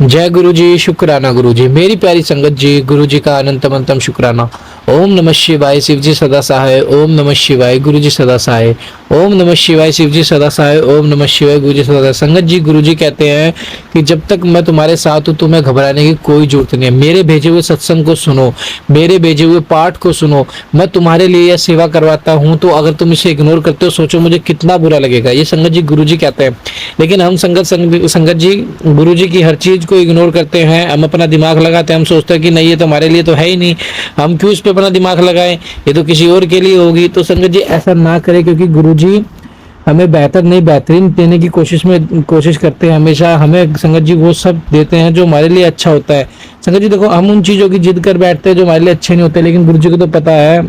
जय गुरु जी, शुक्राना गुरु जी। मेरी प्यारी संगत जी, गुरु जी का अनंतम अंतम शुक्राना। ओम नमः शिवाय, शिव जी सदा सहाय। ओम नमः शिवाय, गुरु जी सदा सहाय। ओम नमः शिवाय, शिव जी सदा सहाय। ओम नमः शिवाय, गुरु जी सदा सहाय। संगत जी, गुरु जी कहते हैं कि जब तक मैं तुम्हारे साथ हूँ तुम्हें घबराने की कोई जरूरत नहीं है। मेरे भेजे हुए सत्संग को सुनो, मेरे भेजे हुए पाठ को सुनो। मैं तुम्हारे लिए यह सेवा करवाता हूँ, तो अगर तुम इसे इग्नोर करते हो सोचो मुझे कितना बुरा लगेगा। ये संगत जी गुरु जी कहते हैं। लेकिन हम संगत जी गुरु जी की हर चीज को इग्नोर करते हैं। हम अपना दिमाग लगाते हैं, हम सोचते हैं कि नहीं ये तो हमारे लिए तो है ही नहीं, हम क्यों इस पे अपना दिमाग लगाएं, ये तो किसी और के लिए होगी। तो संगत जी ऐसा ना करें, क्योंकि गुरु जी हमें बेहतर नहीं बेहतरीन देने की कोशिश करते हैं। हमेशा हमें संगत जी वो सब देते हैं जो हमारे लिए अच्छा होता है। संगत जी देखो, हम उन चीजों की जिद कर बैठते हैं जो हमारे लिए अच्छे नहीं होते, लेकिन गुरु जी को तो पता है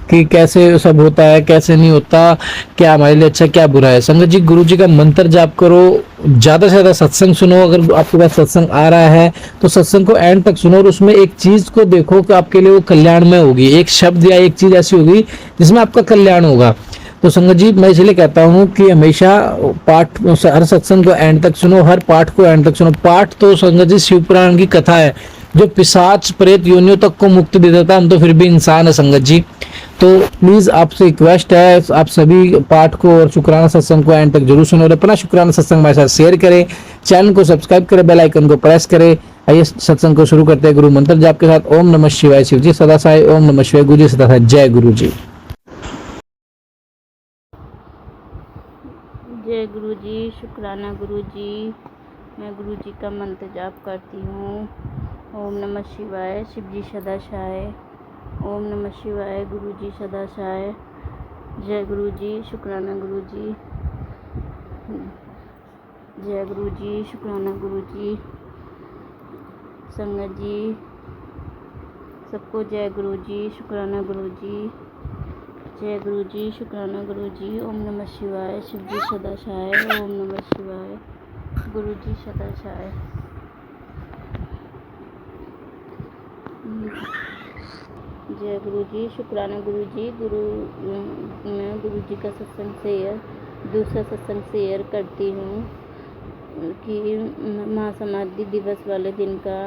कि कैसे सब होता है कैसे नहीं होता, क्या हमारे लिए अच्छा क्या बुरा है। संगत जी गुरु जी का मंत्र जाप करो, ज्यादा से ज्यादा सत्संग सुनो। अगर आपके पास सत्संग आ रहा है तो सत्संग को एंड तक सुनो और उसमें एक चीज को देखो कि आपके लिए वो कल्याण में होगी। एक शब्द या एक चीज ऐसी होगी जिसमें आपका कल्याण होगा। तो संगत जी मैं इसलिए कहता हूँ कि हमेशा पाठ हर सत्संग को एंड तक सुनो, हर पाठ को एंड तक सुनो। पाठ तो संगत जी शिव पुराण की कथा है जो पिशाच प्रेत योनियों तक को मुक्ति दे देता है। हम तो फिर भी इंसान है संगत जी। तो प्लीज आपसे रिक्वेस्ट है, आप सभी पाठ को और शुक्राना सत्संग को एंड तक जरूर सुनो और अपना शुक्राना सत्संग हमारे साथ शेयर करें। चैनल को सब्सक्राइब करें, बेल आइकन को प्रेस करें। आइए सत्संग को शुरू करते हैं गुरु मंत्र जाप के साथ। ओम नमः शिवाय, शिव जी सदा सहाय। ओम नमः शिवाय, गुरु जी सदा सहाय। जय गुरु जी। जय गुरु जी, शुक्राना गुरु जी। मैं गुरु जी का मंत्र जाप करती हूँ। ओम नमः शिवाय, शिव जी सदा सहाय। ओम नमः शिवाय, गुरु जी सदा सहाय। जय गुरु जी, शुक्राना गुरु जी। जय गुरु जी, शुक्राना गुरु जी। संगत जी सबको जय गुरु जी, शुक्राना गुरु जी। जय गुरु जी, शुक्राना गुरु जी। ओम नमः शिवाय, शिव जी सदा सहाय। ओम नमः शिवाय, गुरु जी सदा सहाय। जय गुरु जी, शुक्राना गुरु जी। मैं गुरु जी का सत्संग शेयर, दूसरा सत्संग शेयर करती हूँ कि महासमाधि दिवस वाले दिन का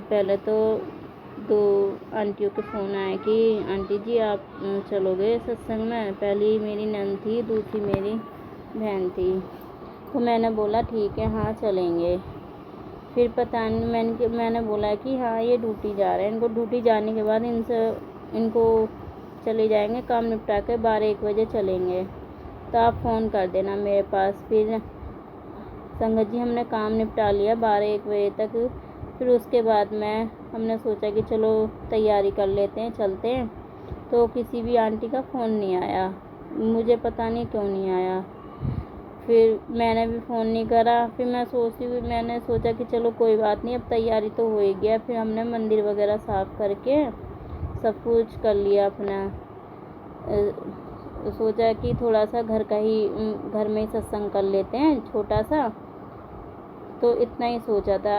पहले तो 2 आंटियों के फ़ोन आए कि आंटी जी आप चलोगे सत्संग में। पहली मेरी नंद थी, दूसरी मेरी बहन थी। तो मैंने बोला ठीक है हाँ चलेंगे। फिर पता नहीं मैंने बोला कि हाँ ये ड्यूटी जा रहे हैं, इनको ड्यूटी जाने के बाद इनको चले जाएंगे, काम निपटा के 12-1 बजे चलेंगे, तो आप फ़ोन कर देना मेरे पास। फिर संगत जी हमने काम निपटा लिया 12-1 बजे तक। फिर उसके बाद हमने सोचा कि चलो तैयारी कर लेते हैं चलते हैं। तो किसी भी आंटी का फ़ोन नहीं आया, मुझे पता नहीं क्यों नहीं आया। फिर मैंने भी फ़ोन नहीं करा। फिर मैंने सोचा कि चलो कोई बात नहीं, अब तैयारी तो हो ही गया। फिर हमने मंदिर वगैरह साफ़ करके सब कुछ कर लिया अपना। सोचा कि थोड़ा सा घर में ही सत्संग कर लेते हैं छोटा सा। तो इतना ही सोचा था,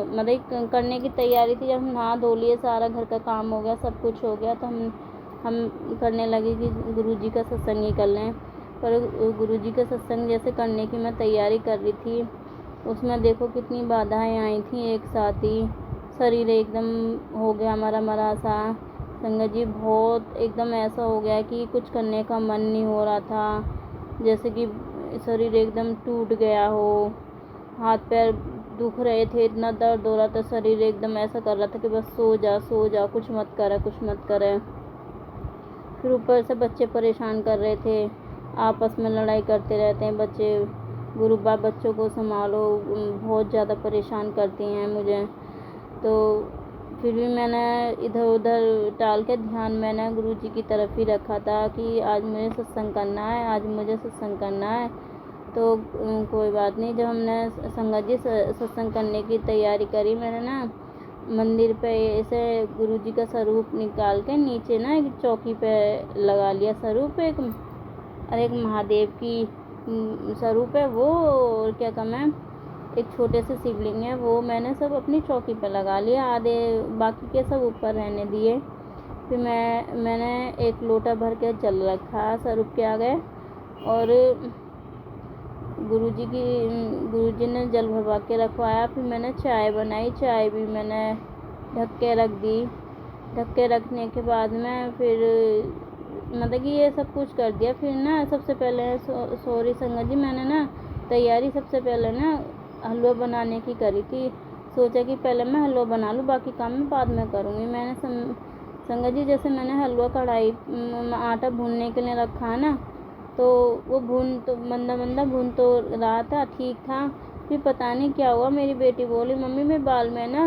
मतलब करने की तैयारी थी। जब हम नहा धो लिए, सारा घर का काम हो गया, सब कुछ हो गया, तो हम करने लगे कि गुरु जी का सत्संग ही कर लें। पर गुरु जी का सत्संग जैसे करने की मैं तैयारी कर रही थी, उसमें देखो कितनी बाधाएं आई थी एक साथ ही। शरीर एकदम हो गया मरा सा। संगत जी बहुत एकदम ऐसा हो गया कि कुछ करने का मन नहीं हो रहा था, जैसे कि शरीर एकदम टूट गया हो। हाथ पैर दुख रहे थे, इतना दर्द हो रहा था, शरीर एकदम ऐसा कर रहा था कि बस सो जा, कुछ मत करे। फिर ऊपर से बच्चे परेशान कर रहे थे, आपस में लड़ाई करते रहते हैं बच्चे। गुरु बाप बच्चों को संभालो, बहुत ज़्यादा परेशान करती हैं मुझे। तो फिर भी मैंने इधर उधर टाल के ध्यान मैंने गुरु जी की तरफ ही रखा था कि आज मुझे सत्संग करना है। तो कोई बात नहीं। जब हमने संगत जी सत्संग करने की तैयारी करी, मैंने ना मंदिर पे ऐसे गुरु जी का स्वरूप निकाल के नीचे ना एक चौकी पे लगा लिया स्वरूप। एक महादेव की स्वरूप है वो, और क्या कम है, एक छोटे से शिवलिंग है, वो मैंने सब अपनी चौकी पे लगा लिया। आधे बाकी के सब ऊपर रहने दिए। फिर मैंने एक लोटा भर के जल रखा स्वरूप के आगे, और गुरुजी ने जल भरवा के रखवाया। फिर मैंने चाय बनाई, चाय भी मैंने ढक के रख दी। ढक के रखने के बाद में फिर मतलब कि ये सब कुछ कर दिया। फिर ना सबसे पहले सॉरी संगत जी, मैंने ना तैयारी सबसे पहले ना हलवा बनाने की करी थी। सोचा कि पहले मैं हलवा बना लूँ, बाकी काम मैं बाद में करूँगी। मैंने संगत जी जैसे मैंने हलवा कढ़ाई आटा भूनने के लिए रखा है ना, तो वो भून तो मंदा भून तो रहा था, ठीक था। फिर पता नहीं क्या हुआ, मेरी बेटी बोली मम्मी मेरे बाल में ना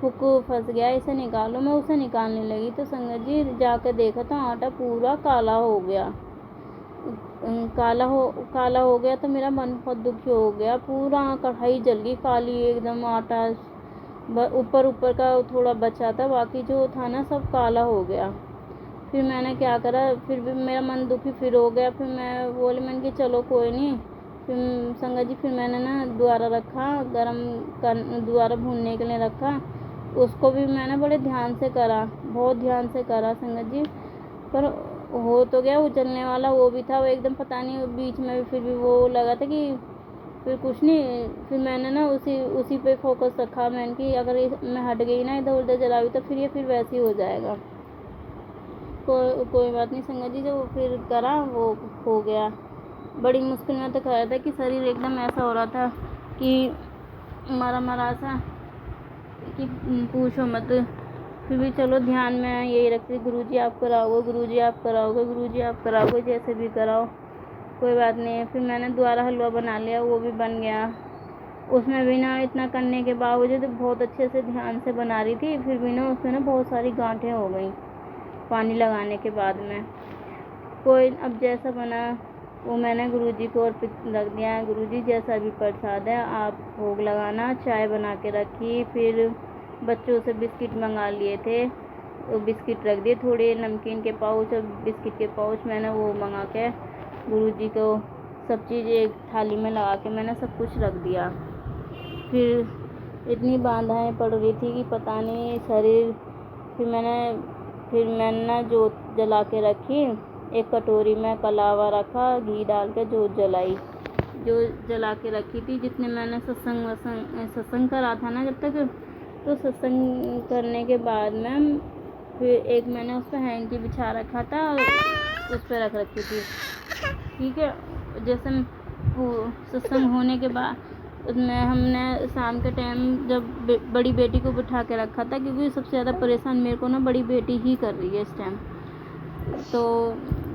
हुक फंस गया, इसे निकालो। मैं उसे निकालने लगी तो संगत जी जाकर देखा तो आटा पूरा काला हो गया। काला हो गया तो मेरा मन बहुत दुखी हो गया। पूरा कढ़ाई जल गई काली एकदम। आटा ऊपर का थोड़ा बचा था, बाकी जो था ना सब काला हो गया। फिर मैंने क्या करा, फिर भी मेरा मन दुखी फिर हो गया। फिर मैं बोली मैंने कि चलो कोई नहीं। फिर संगत जी फिर मैंने ना दोबारा रखा, दोबारा भूनने के लिए रखा। उसको भी मैंने बड़े ध्यान से करा, बहुत ध्यान से करा संगत जी, पर हो तो गया। उजलने वाला वो भी था, वो एकदम पता नहीं बीच में भी फिर भी वो लगा था कि फिर कुछ नहीं। फिर मैंने ना उसी पे फोकस रखा। मैंने कि अगर मैं हट गई ना इधर उधर जलावी तो फिर वैसे ही हो जाएगा। कोई बात नहीं संगत जी, जो फिर करा वो हो गया। बड़ी मुश्किल में तो कहा था कि शरीर एकदम ऐसा हो रहा था कि मरा सा कि पूछो मत। फिर भी चलो ध्यान में यही रखती, गुरुजी आप कराओगे, गुरुजी आप कराओगे, गुरुजी आप कराओगे, जैसे भी कराओ कोई बात नहीं। फिर मैंने दोबारा हलवा बना लिया, वो भी बन गया। उसमें भी ना इतना करने के बावजूद तो बहुत अच्छे से ध्यान से बना रही थी, फिर भी ना उसमें ना बहुत सारी गांठें हो गई पानी लगाने के बाद में। कोई अब जैसा बना वो मैंने गुरुजी को अर्पित रख दिया। गुरुजी जैसा भी प्रसाद है आप भोग लगाना। चाय बना के रखी, फिर बच्चों से बिस्किट मंगा लिए थे, वो बिस्किट रख दिए, थोड़े नमकीन के पाउच और बिस्किट के पाउच मैंने वो मंगा के गुरुजी को सब चीज़ एक थाली में लगा के मैंने सब कुछ रख दिया। फिर इतनी बाधाएं पड़ रही थी कि पता नहीं शरीर। फिर मैंने ना जोत जला के रखी, एक कटोरी में कलावा रखा, घी डाल के जोत जलाई, जो जला के रखी थी। जितने मैंने सत्संग करा था ना जब तक, तो सत्संग करने के बाद में फिर एक मैंने उस पर हैंकी बिछा रखा था और उस पर रख रखी थी, ठीक है। जैसे वो सत्संग होने के बाद उसमें हमने शाम के टाइम जब बड़ी बेटी को बिठा के रखा था, क्योंकि सबसे ज़्यादा परेशान मेरे को ना बड़ी बेटी ही कर रही है इस टाइम। तो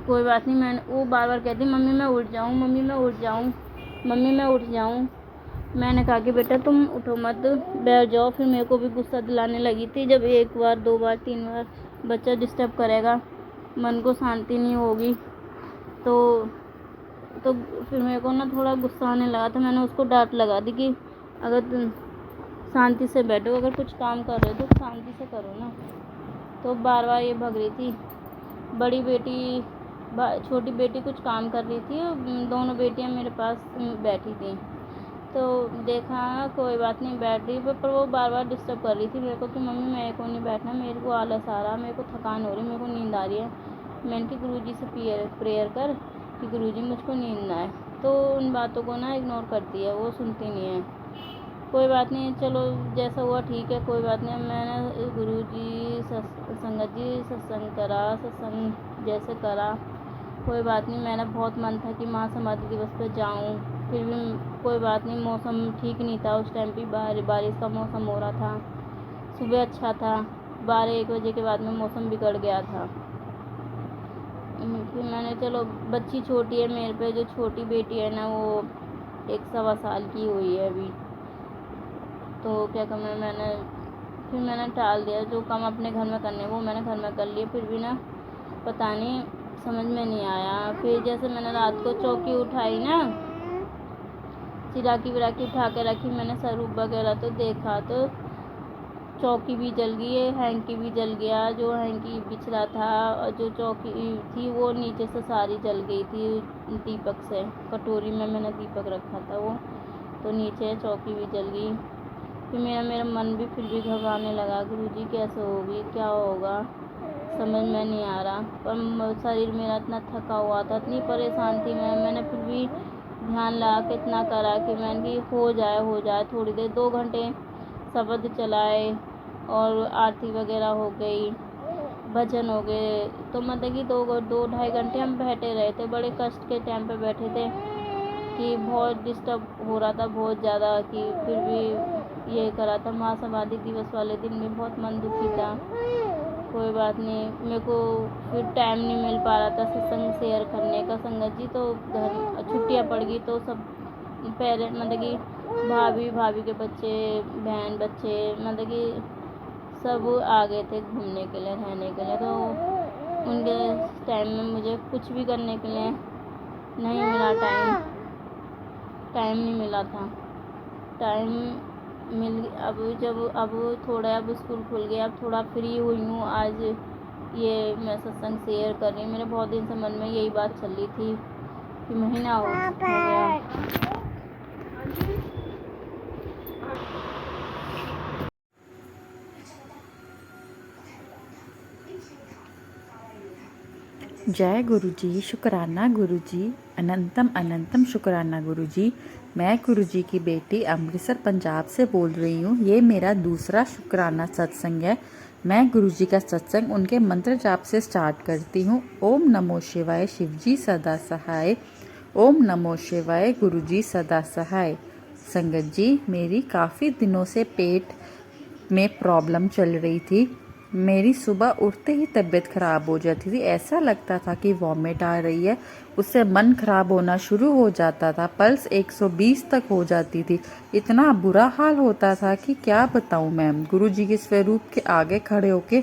कोई बात नहीं, मैंने वो बार बार कहती मम्मी मैं उठ जाऊँ, मम्मी मैं उठ जाऊँ, मम्मी मैं उठ जाऊँ। मैंने कहा कि बेटा तुम उठो मत, बैठ जाओ। फिर मेरे को भी गुस्सा दिलाने लगी थी, जब एक बार दो बार तीन बार बच्चा डिस्टर्ब करेगा, मन को शांति नहीं होगी, तो फिर मेरे को ना थोड़ा गुस्सा आने लगा था। मैंने उसको डांट लगा दी कि अगर तुम शांति से बैठो, अगर कुछ काम कर रहे हो तो शांति से करो ना। तो बार बार ये भग रही थी। बड़ी बेटी छोटी बेटी कुछ काम कर रही थी, दोनों बेटियां मेरे पास बैठी थी। तो देखा कोई बात नहीं बैठ रही, पर वो बार बार डिस्टर्ब कर रही थी मेरे को कि मम्मी मेरे को नहीं बैठना, मेरे को आलस आ रहा, मेरे को थकान हो रही, मेरे को नींद आ रही है। मैंने कि गुरुजी से प्रेयर कर कि गुरुजी मुझको नींद ना आए। तो उन बातों को ना इग्नोर करती है, वो सुनती नहीं है। कोई बात नहीं, चलो जैसा हुआ ठीक है, कोई बात नहीं। मैंने गुरुजी संगत जी सत्संग करा, सत्संग जैसे करा, कोई बात नहीं। मेरा बहुत मन था कि महासमाधि दिवस पर जाऊं, फिर भी कोई बात नहीं, मौसम ठीक नहीं था उस टाइम पे, बारिश का मौसम हो रहा था। सुबह अच्छा था, 12-1 बजे के बाद में मौसम बिगड़ गया था। फिर मैंने चलो बच्ची छोटी है मेरे पे, जो छोटी बेटी है ना वो 1 सवा साल की हुई है अभी, तो क्या कहना मैंने टाल दिया। जो काम अपने घर में करने वो मैंने घर में कर लिए, फिर भी ना पता नहीं समझ में नहीं आया। फिर जैसे मैंने रात को चौकी उठाई ना, चिराकी विराकी उठा के रखी, मैंने सरूप वगैरह तो देखा तो चौकी भी जल गई है, हैंकी भी जल गया, जो हैंकी बिछड़ा था और जो चौकी थी वो नीचे से सारी जल गई थी दीपक से। कटोरी में मैंने दीपक रखा था वो, तो नीचे चौकी भी जल गई। फिर मेरा मन भी फिर भी घबराने लगा, गुरुजी कैसे होगी, क्या होगा, समझ में नहीं आ रहा। पर शरीर मेरा इतना थका हुआ था, इतनी परेशान थी मैंने फिर भी ध्यान लगा के इतना करा कि मैंने कि हो जाए थोड़ी देर 2 घंटे शब्द चलाए और आरती वगैरह हो गई, भजन हो गए। तो मतलब कि 2 ढाई घंटे हम बैठे रहे थे, बड़े कष्ट के टाइम पे बैठे थे कि बहुत डिस्टर्ब हो रहा था बहुत ज़्यादा, कि फिर भी ये करा था। महासमाधि दिवस वाले दिन भी बहुत मन दुखी था। कोई बात नहीं, मेरे को फिर टाइम नहीं मिल पा रहा था सत्संग शेयर करने का संगत जी। तो घर छुट्टियाँ पड़ गई तो सब पेरेंट मतलब कि भाभी के बच्चे, बहन बच्चे मतलब कि सब आ गए थे घूमने के लिए, रहने के लिए। तो उनके टाइम में मुझे कुछ भी करने के लिए नहीं मिला, टाइम नहीं मिला था। टाइम मिल अब थोड़ा अब स्कूल खुल गया, अब थोड़ा फ्री हुई हूँ। आज ये मैं सत्संग शेयर कर रही हूँ। मेरे बहुत दिन से मन में यही बात चल रही थी कि महीना हो गया। जय गुरु जी, शुक्राना गुरु जी, अनंतम अनंतम शुक्राना गुरु जी। मैं गुरु जी की बेटी अमृतसर पंजाब से बोल रही हूँ। ये मेरा दूसरा शुक्राना सत्संग है। मैं गुरु जी का सत्संग उनके मंत्र जाप से स्टार्ट करती हूँ। ओम नमो शिवाय, शिवजी सदा सहाय। ओम नमो शिवाय, गुरु जी सदा सहाय। संगत जी, मेरी काफ़ी दिनों से पेट में प्रॉब्लम चल रही थी। मेरी सुबह उठते ही तबीयत ख़राब हो जाती थी। ऐसा लगता था कि वॉमिट आ रही है। उससे मन ख़राब होना शुरू हो जाता था। पल्स 120 तक हो जाती थी। इतना बुरा हाल होता था कि क्या बताऊं मैं। गुरु जी के स्वरूप के आगे खड़े होके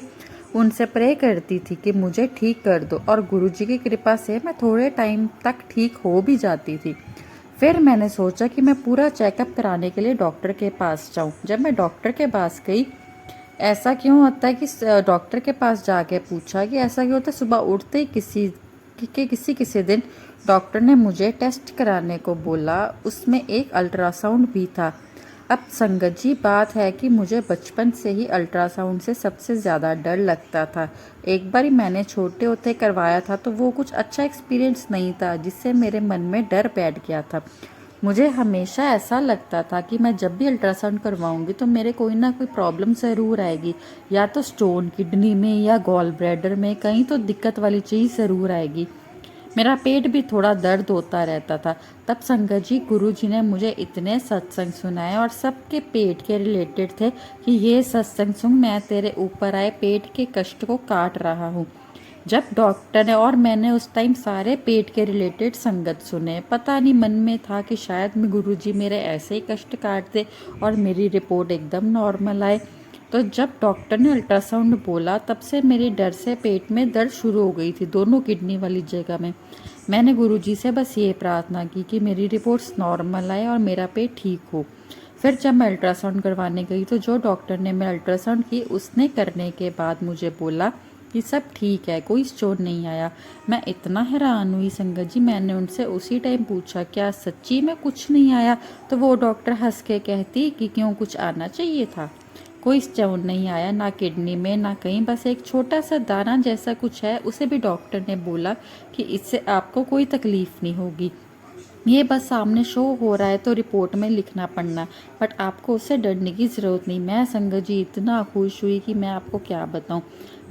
उनसे प्रे करती थी कि मुझे ठीक कर दो, और गुरु जी की कृपा से मैं थोड़े टाइम तक ठीक हो भी जाती थी। फिर मैंने सोचा कि मैं पूरा चेकअप कराने के लिए डॉक्टर के पास जाऊं। जब मैं डॉक्टर के पास गई, ऐसा क्यों होता है कि डॉक्टर के पास जाके पूछा कि ऐसा क्यों होता है, सुबह उठते ही किसी दिन डॉक्टर ने मुझे टेस्ट कराने को बोला। उसमें एक अल्ट्रासाउंड भी था। अब संगत जी, बात है कि मुझे बचपन से ही अल्ट्रासाउंड से सबसे ज़्यादा डर लगता था। एक बार मैंने छोटे होते करवाया था तो वो कुछ अच्छा एक्सपीरियंस नहीं था, जिससे मेरे मन में डर बैठ गया था। मुझे हमेशा ऐसा लगता था कि मैं जब भी अल्ट्रासाउंड करवाऊंगी तो मेरे कोई ना कोई प्रॉब्लम ज़रूर आएगी, या तो स्टोन किडनी में या गॉल ब्लैडर में, कहीं तो दिक्कत वाली चीज़ ज़रूर आएगी। मेरा पेट भी थोड़ा दर्द होता रहता था। तब संगत जी, गुरु जी ने मुझे इतने सत्संग सुनाए और सबके पेट के रिलेटेड थे कि ये सत्संग सुन, मैं तेरे ऊपर आए पेट के कष्ट को काट रहा हूँ। जब डॉक्टर ने और मैंने उस टाइम सारे पेट के रिलेटेड संगत सुने, पता नहीं मन में था कि शायद मैं गुरुजी मेरे ऐसे ही कष्ट काट दे और मेरी रिपोर्ट एकदम नॉर्मल आए। तो जब डॉक्टर ने अल्ट्रासाउंड बोला, तब से मेरी डर से पेट में दर्द शुरू हो गई थी, दोनों किडनी वाली जगह में। मैंने गुरुजी से बस ये प्रार्थना की कि मेरी रिपोर्ट्स नॉर्मल आए और मेरा पेट ठीक हो। फिर जब मैं अल्ट्रासाउंड करवाने गई तो जो डॉक्टर ने मैं अल्ट्रासाउंड की, उसने करने के बाद मुझे बोला कि सब ठीक है, कोई स्टोन नहीं आया। मैं इतना हैरान हुई संगत जी, मैंने उनसे उसी टाइम पूछा क्या सच्ची में कुछ नहीं आया? तो वो डॉक्टर हंस के कहती कि क्यों, कुछ आना चाहिए था। कोई स्टोन नहीं आया, ना किडनी में ना कहीं, बस एक छोटा सा दाना जैसा कुछ है। उसे भी डॉक्टर ने बोला कि इससे आपको कोई तकलीफ नहीं होगी, ये बस सामने शो हो रहा है तो रिपोर्ट में लिखना पड़ना, बट आपको उससे डरने की ज़रूरत नहीं। मैं संगत जी इतना खुश हुई कि मैं आपको क्या बताऊं।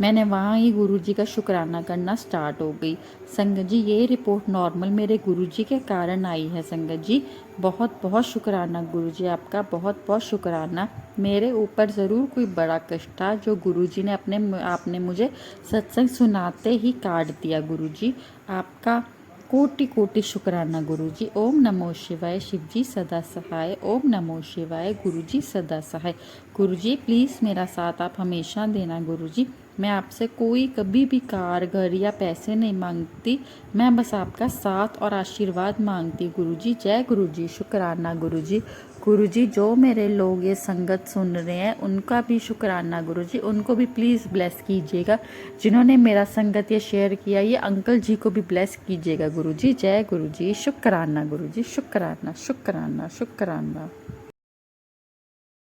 मैंने वहाँ ही गुरुजी का शुक्राना करना स्टार्ट हो गई। संगत जी, ये रिपोर्ट नॉर्मल मेरे गुरुजी के कारण आई है। संगत जी, बहुत बहुत शुक्राना गुरुजी, आपका बहुत बहुत शुक्राना। मेरे ऊपर ज़रूर कोई बड़ा कष्ट था जो गुरुजी ने आपने मुझे सत्संग सुनाते ही काट दिया। गुरुजी, आपका कोटि कोटि शुक्राना गुरुजी। ओम नमो शिवाय, शिवजी सदा सहाय। ओम नमो शिवाय, गुरुजी सदा सहाय। गुरुजी, प्लीज़ मेरा साथ आप हमेशा देना गुरुजी। मैं आपसे कोई कभी भी कार, घर या पैसे नहीं मांगती, मैं बस आपका साथ और आशीर्वाद मांगती गुरुजी। जय गुरुजी, शुक्राना गुरुजी। गुरुजी, जो मेरे लोग ये संगत सुन रहे हैं उनका भी शुक्राना गुरुजी, उनको भी प्लीज़ ब्लेस कीजिएगा। जिन्होंने मेरा संगत ये शेयर किया, ये अंकल जी को भी ब्लेस कीजिएगा गुरुजी। जय गुरुजी, शुक्राना गुरुजी, शुक्राना शुक्राना शुक्राना।